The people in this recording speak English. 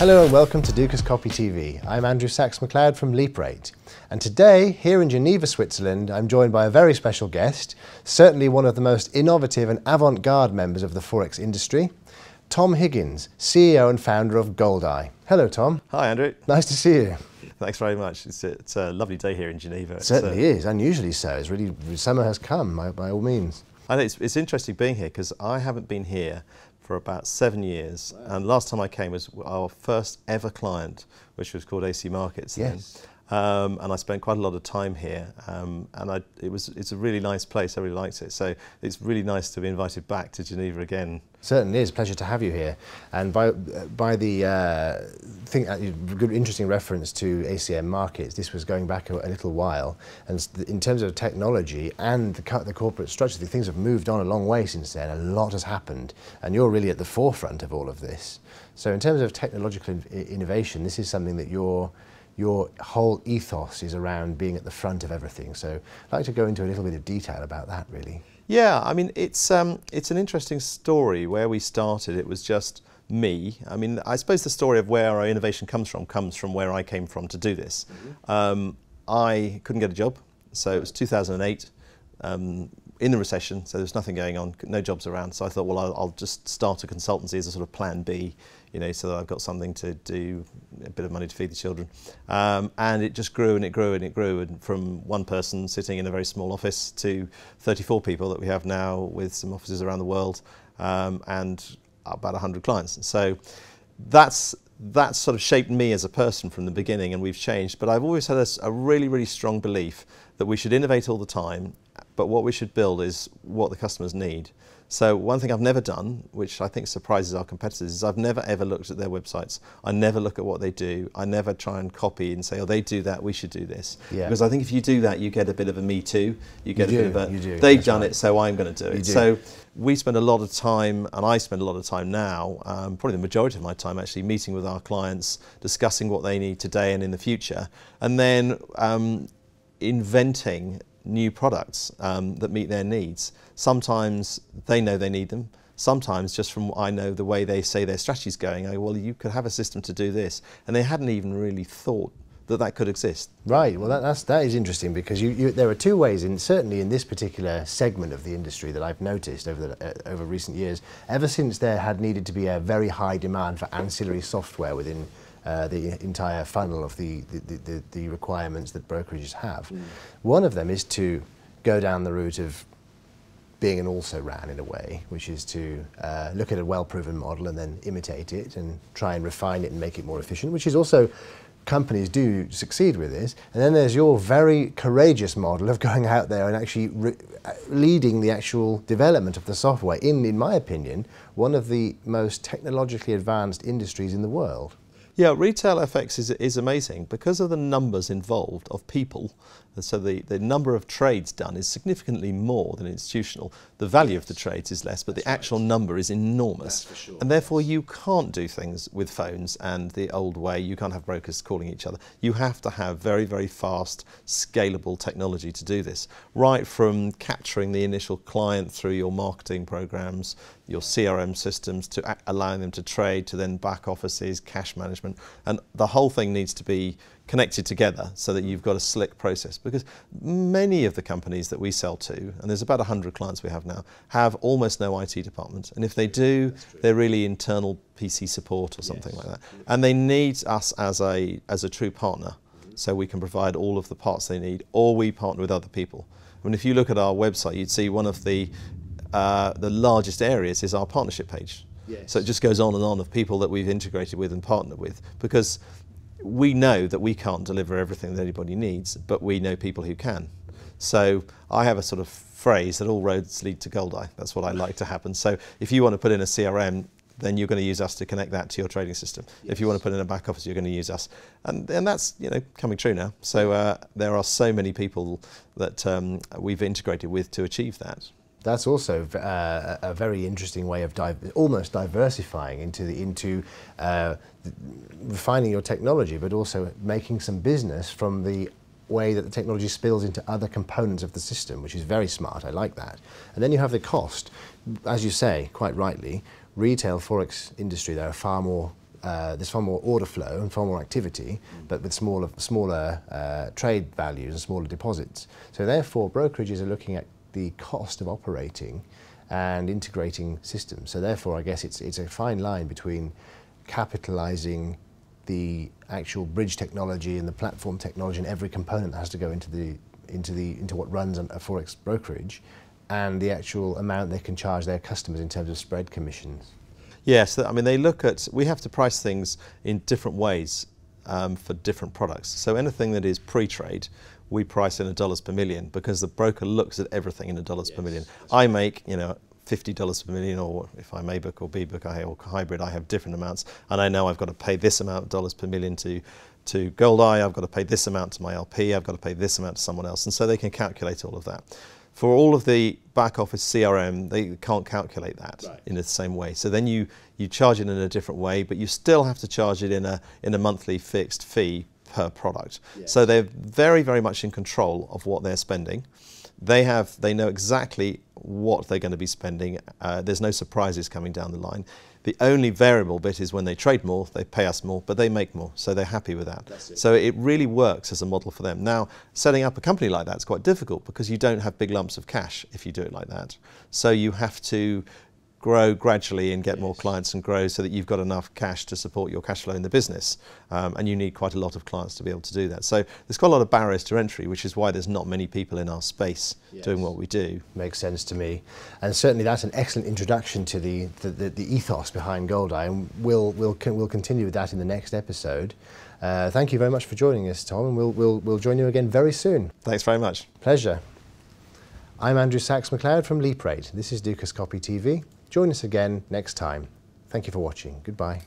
Hello and welcome to Dukascopy TV. I'm Andrew Saks-McLeod from Liquidity. And today, here in Geneva, Switzerland, I'm joined by a very special guest, certainly one of the most innovative and avant-garde members of the Forex industry, Tom Higgins, CEO and founder of Goldeye. Hello, Tom. Hi, Andrew. Nice to see you. Thanks very much. It's a lovely day here in Geneva. It certainly is, unusually so. It's really, summer has come, by all means. I know it's interesting being here because I haven't been here for about 7 years. Wow. And last time I came was our first ever client, which was called AC Markets. Yes. Then. And I spent quite a lot of time here, and it's a really nice place. I really liked it. So it's really nice to be invited back to Geneva again. Certainly is. Pleasure to have you here. And by the good, interesting reference to ACM Markets, this was going back a little while. And in terms of technology and the corporate structure, things have moved on a long way since then. A lot has happened, and you're really at the forefront of all of this. So in terms of technological innovation, this is something that your whole ethos is around being at the front of everything. So I'd like to go into a little bit of detail about that, really. Yeah, I mean, it's an interesting story. Where we started, it was just me. I mean, I suppose the story of where our innovation comes from where I came from to do this. Mm-hmm. I couldn't get a job, so it was 2008, in the recession, so there's nothing going on, no jobs around. So I thought, well, I'll just start a consultancy as a sort of plan B, you know, so that I've got something to do, a bit of money to feed the children. And it just grew and it grew and it grew, and from one person sitting in a very small office to 34 people that we have now, with some offices around the world, and about 100 clients. So that's sort of shaped me as a person from the beginning, and we've changed. But I've always had a really, really strong belief that we should innovate all the time, but what we should build is what the customers need. So one thing I've never done, which I think surprises our competitors, is I've never ever looked at their websites. I never look at what they do. I never try and copy and say, oh, they do that, we should do this. Yeah. Because I think if you do that, you get a bit of a me too. You get a bit of a, they've done it, so I'm going to do it. So we spend a lot of time, and I spend a lot of time now, probably the majority of my time actually, meeting with our clients, discussing what they need today and in the future, and then inventing new products that meet their needs. Sometimes they know they need them. Sometimes just from I know the way they say their strategy's going, I go, well, you could have a system to do this. And they hadn't even really thought that that could exist. Right, well that is interesting, because there are two ways, certainly in this particular segment of the industry, that I've noticed over recent years, ever since there had needed to be a very high demand for ancillary software within the entire funnel of the requirements that brokerages have. One of them is to go down the route of being an also-ran in a way, which is to look at a well-proven model and then imitate it and try and refine it and make it more efficient, which is also, companies do succeed with this. And then there's your very courageous model of going out there and actually leading the actual development of the software in my opinion, one of the most technologically advanced industries in the world. Yeah, retail FX is amazing because of the numbers involved of people. So the number of trades done is significantly more than institutional. The value of the trades is less, but the actual number is enormous. That's for sure. And therefore you can't do things with phones and the old way. You can't have brokers calling each other. You have to have very, very fast, scalable technology to do this. Right from capturing the initial client through your marketing programs, your CRM systems, to allowing them to trade, to then back offices, cash management, and the whole thing needs to be connected together so that you've got a slick process, because many of the companies that we sell to, and there's about 100 clients we have now, have almost no IT department, and if they do, they're really internal PC support or something like that, and they need us as a true partner, so we can provide all of the parts they need, or we partner with other people. I mean, if you look at our website, you'd see one of the largest areas is our partnership page. Yes. So it just goes on and on of people that we've integrated with and partnered with, because we know that we can't deliver everything that anybody needs, but we know people who can. So I have a sort of phrase that all roads lead to Goldeye. That's what I like to happen. So if you want to put in a CRM, then you're going to use us to connect that to your trading system. Yes. If you want to put in a back office, you're going to use us. And that's, you know, coming true now. So there are so many people that we've integrated with to achieve that. That's also a very interesting way of almost diversifying into refining your technology, but also making some business from the way that the technology spills into other components of the system, which is very smart. I like that. And then you have the cost. As you say, quite rightly, retail Forex industry, there are far more there's far more order flow and far more activity, but with smaller trade values and smaller deposits. So therefore, brokerages are looking at the cost of operating and integrating systems. So therefore, I guess it's a fine line between capitalizing the actual bridge technology and the platform technology and every component that has to go into what runs a forex brokerage, and the actual amount they can charge their customers in terms of spread commissions. Yes, I mean, we have to price things in different ways for different products. So anything that is pre-trade, we price in dollars per million, because the broker looks at everything in dollars per million. I make, $50 per million, or if I'm A-book or B-book or hybrid, I have different amounts, and I know I've got to pay this amount of dollars per million to Goldeye, I've got to pay this amount to my LP, I've got to pay this amount to someone else, and so they can calculate all of that. For all of the back office CRM, they can't calculate that in the same way. So then you charge it in a different way, but you still have to charge it in a monthly fixed fee per product. Yes. So they're very, very much in control of what they're spending. They know exactly what they're going to be spending. There's no surprises coming down the line. The only variable bit is when they trade more, they pay us more, but they make more, so they're happy with that. So it really works as a model for them. Now, setting up a company like that is quite difficult, because you don't have big lumps of cash if you do it like that. So you have to grow gradually and get more clients and grow so that you've got enough cash to support your cash flow in the business. And you need quite a lot of clients to be able to do that. So there's quite a lot of barriers to entry, which is why there's not many people in our space doing what we do. Makes sense to me. And certainly that's an excellent introduction to the ethos behind Goldeye, and we'll continue with that in the next episode. Thank you very much for joining us, Tom, and we'll join you again very soon. Thanks very much. Pleasure. I'm Andrew Saks-McLeod from Liquidity. This is Dukascopy TV. Join us again next time. Thank you for watching. Goodbye.